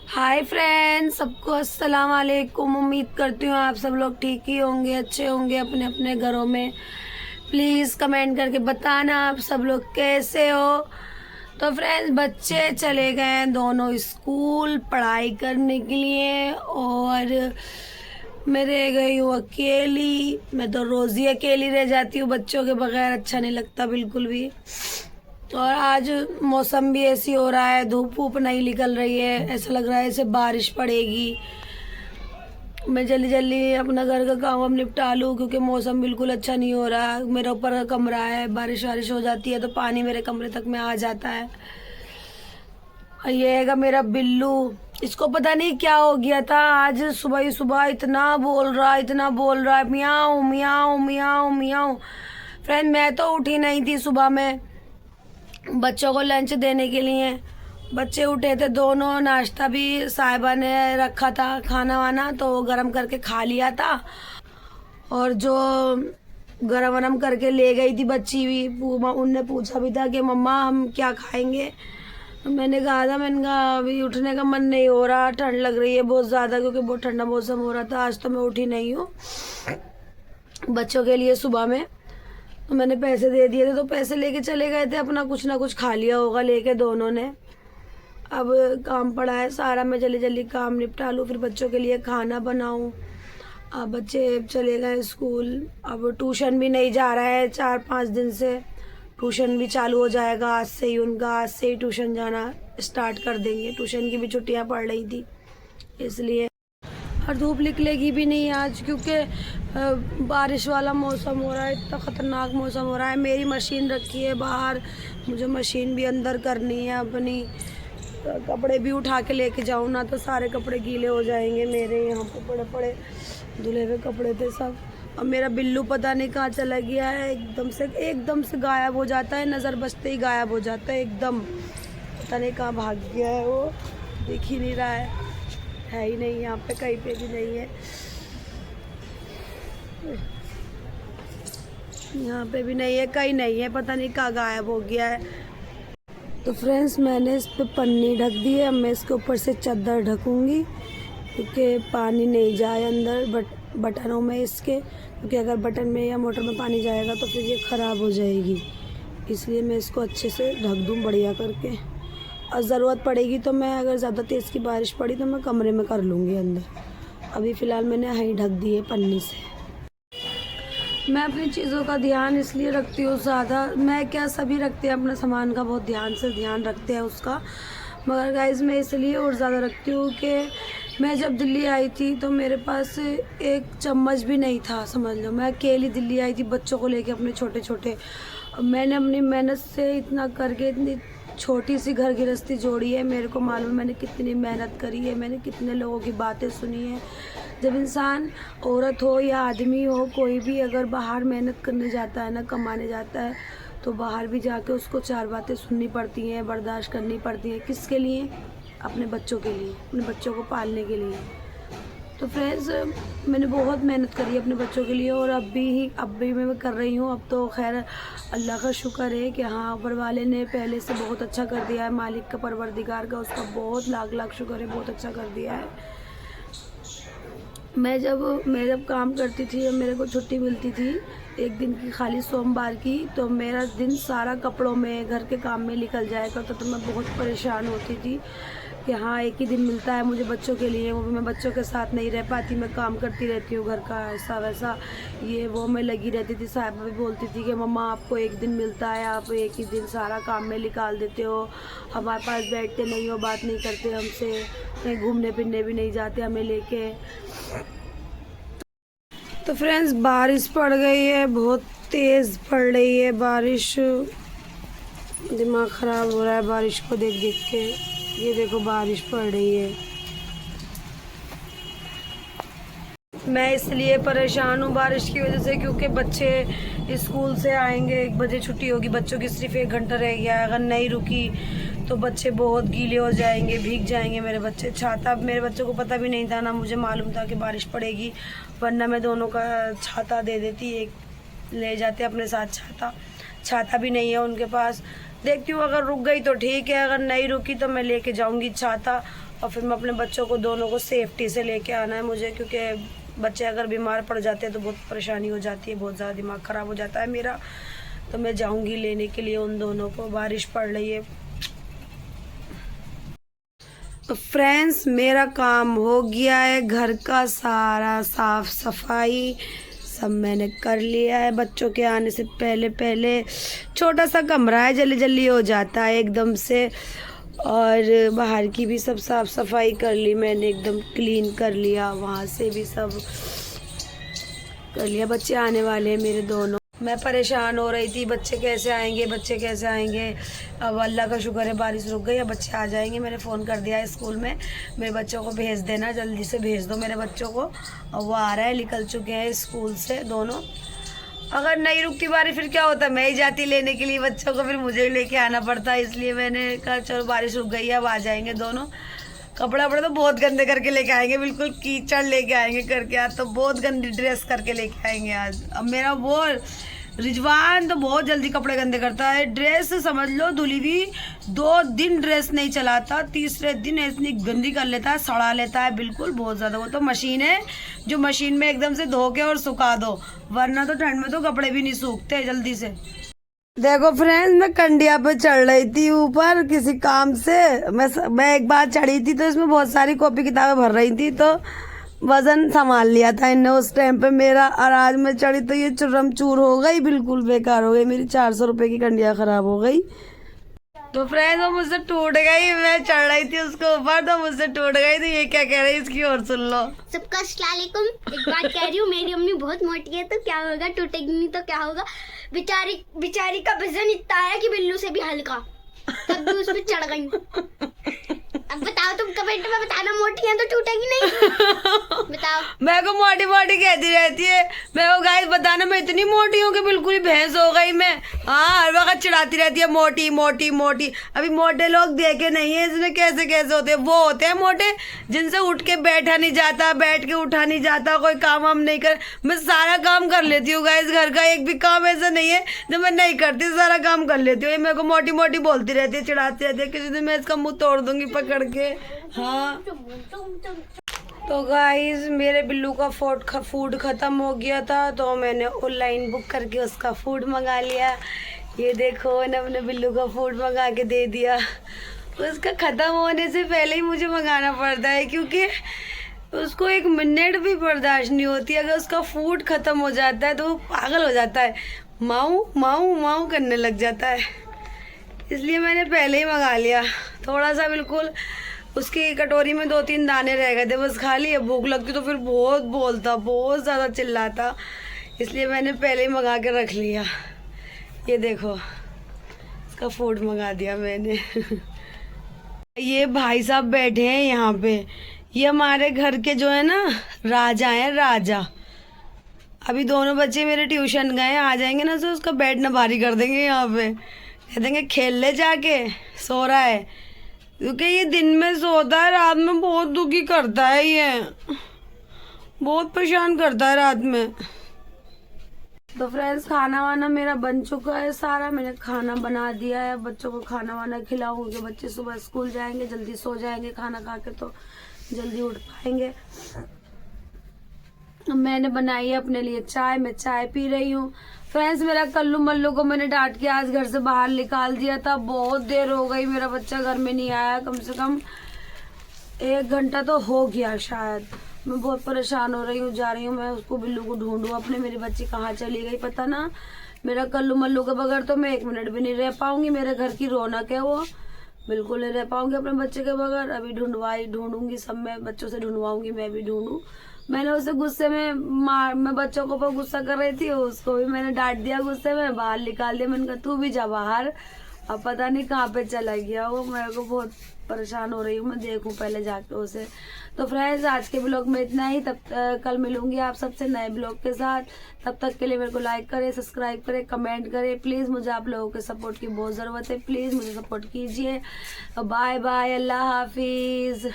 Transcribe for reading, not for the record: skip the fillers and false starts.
Hi friends, सबको अस्सलाम वालेकुम। उम्मीद करती हूँ आप सब लोग ठीक ही होंगे, अच्छे होंगे अपने अपने घरों में। प्लीज़ कमेंट करके बताना आप सब लोग कैसे हो। तो फ्रेंड्स, बच्चे चले गए हैं दोनों स्कूल पढ़ाई करने के लिए और मैं रह गई हूँ अकेली। मैं तो रोज़ ही अकेली रह जाती हूँ, बच्चों के बगैर अच्छा नहीं लगता बिल्कुल भी। और आज मौसम भी ऐसी हो रहा है, धूप वूप नहीं निकल रही है, ऐसा लग रहा है जैसे बारिश पड़ेगी। मैं जल्दी जल्दी अपना घर का काम अब निपटा लूँ क्योंकि मौसम बिल्कुल अच्छा नहीं हो रहा। मेरा ऊपर का कमरा है, बारिश वारिश हो जाती है तो पानी मेरे कमरे तक में आ जाता है। और ये हैगा मेरा बिल्लू, इसको पता नहीं क्या हो गया था। आज सुबह ही सुबह इतना बोल रहा है, मियाऊ मियाऊ मियाऊ मियाऊ। फ्रेंड, मैं तो उठी नहीं थी सुबह में बच्चों को लंच देने के लिए। बच्चे उठे थे दोनों, नाश्ता भी साहिबा ने रखा था, खाना वाना तो गरम करके खा लिया था। और जो गरम वरम करके ले गई थी बच्ची भी, उनने पूछा भी था कि मम्मा हम क्या खाएंगे। तो मैंने कहा अभी उठने का मन नहीं हो रहा, ठंड लग रही है बहुत ज़्यादा क्योंकि बहुत ठंडा मौसम हो रहा था। आज तो मैं उठी नहीं हूँ बच्चों के लिए सुबह में। तो मैंने पैसे दे दिए थे तो पैसे लेके चले गए थे, अपना कुछ ना कुछ खा लिया होगा लेके दोनों ने। अब काम पड़ा है सारा, मैं जल्दी जल्दी काम निपटा लूँ फिर बच्चों के लिए खाना बनाऊँ। अब बच्चे चले गए स्कूल, अब ट्यूशन भी नहीं जा रहा है 4-5 दिन से। ट्यूशन भी चालू हो जाएगा आज से ही, उनका आज से ही ट्यूशन जाना स्टार्ट कर देंगे। ट्यूशन की भी छुट्टियाँ पड़ रही थी इसलिए। और धूप निकलेगी भी नहीं आज क्योंकि बारिश वाला मौसम हो रहा है, इतना ख़तरनाक मौसम हो रहा है। मेरी मशीन रखी है बाहर, मुझे मशीन भी अंदर करनी है अपनी। कपड़े भी उठा के लेके जाऊँ ना तो सारे कपड़े गीले हो जाएंगे मेरे। यहाँ पे बड़े बड़े धुले हुए कपड़े थे सब। अब मेरा बिल्लू पता नहीं कहाँ चला गया है, एकदम से गायब हो जाता है, नज़र बचते ही गायब हो जाता है एकदम। पता नहीं कहाँ भाग गया है वो, दिख ही नहीं रहा है ही नहीं, यहाँ पे कहीं पे भी नहीं है, यहाँ पे भी नहीं है, कहीं नहीं है, पता नहीं कहाँ गायब हो गया है। तो फ्रेंड्स, मैंने इस पे पन्नी ढक दी है। अब मैं इसके ऊपर से चादर ढकूँगी क्योंकि पानी नहीं जाए अंदर बटनों में इसके, क्योंकि अगर बटन में या मोटर में पानी जाएगा तो फिर ये ख़राब हो जाएगी। इसलिए मैं इसको अच्छे से ढक दूँ बढ़िया करके। और ज़रूरत पड़ेगी तो मैं, अगर ज़्यादा तेज़ की बारिश पड़ी तो मैं कमरे में कर लूँगी अंदर। अभी फ़िलहाल मैंने यहीं ढक दी है पन्नी से। मैं अपनी चीज़ों का ध्यान इसलिए रखती हूँ ज़्यादा, मैं क्या सभी रखते हैं अपने सामान का बहुत ध्यान रखते हैं उसका, मगर गाइस मैं इसलिए और ज़्यादा रखती हूँ कि मैं जब दिल्ली आई थी तो मेरे पास एक चम्मच भी नहीं था, समझ लो। मैं अकेली दिल्ली आई थी बच्चों को लेके अपने छोटे छोटे। मैंने अपनी मेहनत से इतना करके इतनी छोटी सी घर गृहस्थी जोड़ी है। मेरे को मालूम है मैंने कितनी मेहनत करी है, मैंने कितने लोगों की बातें सुनी है। जब इंसान, औरत हो या आदमी हो, कोई भी अगर बाहर मेहनत करने जाता है ना, कमाने जाता है, तो बाहर भी जाके उसको 4 बातें सुननी पड़ती हैं, बर्दाश्त करनी पड़ती हैं। किसके लिए? अपने बच्चों के लिए, अपने बच्चों को पालने के लिए। तो फ्रेंड्स, मैंने बहुत मेहनत करी है अपने बच्चों के लिए और अब भी मैं कर रही हूँ। अब तो खैर अल्लाह का शुक्र है कि हाँ, ऊपर वाले ने पहले से बहुत अच्छा कर दिया है। मालिक का, परवरदिगार का, उसका बहुत लाख लाख शुक्र है, बहुत अच्छा कर दिया है। मैं जब काम करती थी और मेरे को छुट्टी मिलती थी एक दिन की, खाली सोमवार की, तो मेरा दिन सारा कपड़ों में, घर के काम में निकल जाया करता। तो मैं बहुत परेशान होती थी कि हाँ, एक ही दिन मिलता है मुझे बच्चों के लिए, वो भी मैं बच्चों के साथ नहीं रह पाती। मैं काम करती रहती हूँ घर का, ऐसा वैसा ये वो मैं लगी रहती थी। साहिबा भी बोलती थी कि मम्मा आपको एक दिन मिलता है, आप एक ही दिन सारा काम में निकाल देते हो, हमारे पास बैठते नहीं हो, बात नहीं करते हमसे, कहीं घूमने फिरने भी नहीं जाते हमें लेके। तो फ्रेंड्स, बारिश पड़ गई है, बहुत तेज़ पड़ रही है बारिश। दिमाग ख़राब हो रहा है बारिश को देख देख के। ये देखो बारिश पड़ रही है। मैं इसलिए परेशान हूँ बारिश की वजह से क्योंकि बच्चे स्कूल से आएंगे, 1 बजे छुट्टी होगी, बच्चों की सिर्फ 1 घंटा रह गया है। अगर नहीं रुकी तो बच्चे बहुत गीले हो जाएंगे, भीग जाएंगे मेरे बच्चे। छाता मेरे बच्चों को पता भी नहीं था, ना मुझे मालूम था कि बारिश पड़ेगी, वरना मैं दोनों का छाता दे देती, एक ले जाते अपने साथ। छाता भी नहीं है उनके पास। देखती हूँ अगर रुक गई तो ठीक है, अगर नहीं रुकी तो मैं लेके जाऊँगी छाता और फिर मैं अपने बच्चों को दोनों को सेफ्टी से लेके आना है मुझे, क्योंकि बच्चे अगर बीमार पड़ जाते हैं तो बहुत परेशानी हो जाती है, बहुत ज़्यादा दिमाग ख़राब हो जाता है मेरा। तो मैं जाऊंगी लेने के लिए उन दोनों को। बारिश पड़ रही है। तो फ्रेंड्स, मेरा काम हो गया है, घर का सारा साफ सफाई सब मैंने कर लिया है। बच्चों के आने से पहले पहले छोटा सा कमरा है, जल्दी जल्दी हो जाता है एकदम से। और बाहर की भी सब साफ सफाई कर ली मैंने, एकदम क्लीन कर लिया, वहाँ से भी सब कर लिया। बच्चे आने वाले हैं मेरे दोनों। मैं परेशान हो रही थी, बच्चे कैसे आएंगे, बच्चे कैसे आएंगे। अब अल्लाह का शुक्र है बारिश रुक गई, अब बच्चे आ जाएंगे। मैंने फ़ोन कर दिया है स्कूल में, मेरे बच्चों को भेज देना, जल्दी से भेज दो मेरे बच्चों को। और वो आ रहा है, निकल चुके हैं स्कूल से दोनों। अगर नहीं रुकती बारिश फिर क्या होता, मैं ही जाती लेने के लिए बच्चों को, फिर मुझे ही लेके आना पड़ता। इसलिए मैंने कहा चलो बारिश रुक गई है, अब आ जाएंगे दोनों। कपड़ा वपड़ा तो बहुत गंदे करके लेके आएंगे, बिल्कुल कीचड़ लेके आएंगे करके। आज तो बहुत गंदी ड्रेस करके लेके आएंगे आज। अब मेरा वो रिजवान तो बहुत जल्दी कपड़े गंदे करता है। ड्रेस समझ लो धुली हुई 2 दिन ड्रेस नहीं चलाता, तीसरे दिन इतनी गंदी कर लेता है, सड़ा लेता है बिल्कुल बहुत ज़्यादा। वो तो मशीन है जो मशीन में एकदम से धो के और सुखा दो, वरना तो ठंड में तो कपड़े भी नहीं सूखते जल्दी से। देखो फ्रेंड्स, मैं कंडिया पे चढ़ रही थी ऊपर किसी काम से। मैं एक बार चढ़ी थी तो इसमें बहुत सारी कॉपी किताबें भर रही थी, तो वजन संभाल लिया था इनने उस टाइम पे मेरा। और आज मैं चढ़ी तो ये चुरम चूर हो गई, बिल्कुल बेकार हो गई मेरी। 400 रुपए की कंडिया खराब हो गई। तो फ्रेंड्स, वो मुझसे टूट गई। मैं चढ़ रही थी उसके ऊपर तो मुझसे टूट गई। तो ये क्या कह रही है इसकी और सुन लो। सबका अस्सलाम वालेकुम। एक बात कह रही हूँ, मेरी अम्मी बहुत मोटी है तो क्या होगा, टूटेगी नहीं तो क्या होगा। बेचारी का वजन इतना है कि बिल्लू से भी हल्का, तब भी उस पर चढ़ गई। अब बताओ, तुम कमेंट में बताना, मोटी है तो टूटेगी नहीं। बताओ। मैं को मोटी मोटी कहती रहती है। मैं को गाइस बताना, मैं इतनी मोटी हूँ कि बिल्कुल ही भैंस हो गई मैं। हाँ, हर वक्त चिढ़ाती रहती है मोटी मोटी मोटी। अभी मोटे लोग देखे नहीं है इसमें कैसे कैसे होते हैं। वो होते हैं मोटे जिनसे उठ के बैठा नहीं जाता, बैठ के उठा नहीं जाता, कोई काम हम नहीं कर। मैं सारा काम कर लेती हूँ गाइस, घर का एक भी काम ऐसा नहीं है जो मैं नहीं करती, सारा काम कर लेती हूँ। ये मेरे को मोटी मोटी बोलती रहती है, चिढ़ाती रहती है। किसी दिन मैं इसका मुँह तोड़ दूंगी पकड़ के। हाँ, तो गाइस मेरे बिल्लू का फूड ख़त्म हो गया था, तो मैंने ऑनलाइन बुक करके उसका फूड मंगा लिया। ये देखो, मैंने अपने बिल्लू का फूड मंगा के दे दिया। उसका ख़त्म होने से पहले ही मुझे मंगाना पड़ता है, क्योंकि उसको 1 मिनट भी बर्दाश्त नहीं होती। अगर उसका फूड ख़त्म हो जाता है तो वो पागल हो जाता है, माऊ माऊ माऊ करने लग जाता है। इसलिए मैंने पहले ही मंगा लिया। थोड़ा सा बिल्कुल उसकी कटोरी में 2-3 दाने रह गए थे, बस खा लिए। भूख लगती तो फिर बहुत बोलता, बहुत ज़्यादा चिल्लाता, इसलिए मैंने पहले ही मंगा के रख लिया। ये देखो, इसका फूड मंगा दिया मैंने। ये भाई साहब बैठे हैं यहाँ पे, ये हमारे घर के जो है ना राजा हैं, राजा। अभी दोनों बच्चे मेरे ट्यूशन गए, आ जाएंगे ना तो उसका बेड ना भारी कर देंगे यहाँ पे, कह देंगे खेल ले जाके, सो रहा है। क्योंकि ये दिन में सोता है, रात में बहुत दुखी करता है, ये बहुत परेशान करता है रात में। तो फ्रेंड्स, खाना वाना मेरा बन चुका है सारा, मैंने खाना बना दिया है। बच्चों को खाना वाना खिलाऊंगी, बच्चे सुबह स्कूल जाएंगे, जल्दी सो जाएंगे, खाना खा के तो जल्दी उठ पाएंगे। मैंने बनाई है अपने लिए चाय, मैं चाय पी रही हूँ। फ्रेंड्स, मेरा कल्लू मल्लू को मैंने डांट के आज घर से बाहर निकाल दिया था। बहुत देर हो गई, मेरा बच्चा घर में नहीं आया, कम से कम 1 घंटा तो हो गया शायद। मैं बहुत परेशान हो रही हूँ, जा रही हूँ मैं उसको, बिल्लू को ढूंढूं अपने। मेरी बच्ची कहाँ चली गई पता ना। मेरा कल्लू मल्लू के बगैर तो मैं 1 मिनट भी नहीं रह पाऊंगी। मेरे घर की रौनक है वो, बिल्कुल नहीं रह पाऊंगी अपने बच्चे के बगैर। अभी ढूंढूंगी, सब मैं बच्चों से ढूंढवाऊंगी, मैं भी ढूंढूं। मैंने उसे गुस्से में मैं बच्चों को ऊपर गुस्सा कर रही थी, उसको भी मैंने डांट दिया, गुस्से में बाहर निकाल दिया। मैंने कहा तू भी जा बाहर। अब पता नहीं कहाँ पे चला गया वो, मेरे को बहुत परेशान हो रही हूँ, मैं देखूँ पहले जाके उसे। तो फ्रेंड्स, आज के ब्लॉग में इतना ही। तब कल मिलूंगी आप सबसे नए ब्लॉग के साथ। तब तक के लिए मेरे को लाइक करें, सब्सक्राइब करें, कमेंट करें। प्लीज़ मुझे आप लोगों के सपोर्ट की बहुत ज़रूरत है, प्लीज़ मुझे सपोर्ट कीजिए। बाय बाय, अल्लाह हाफिज़।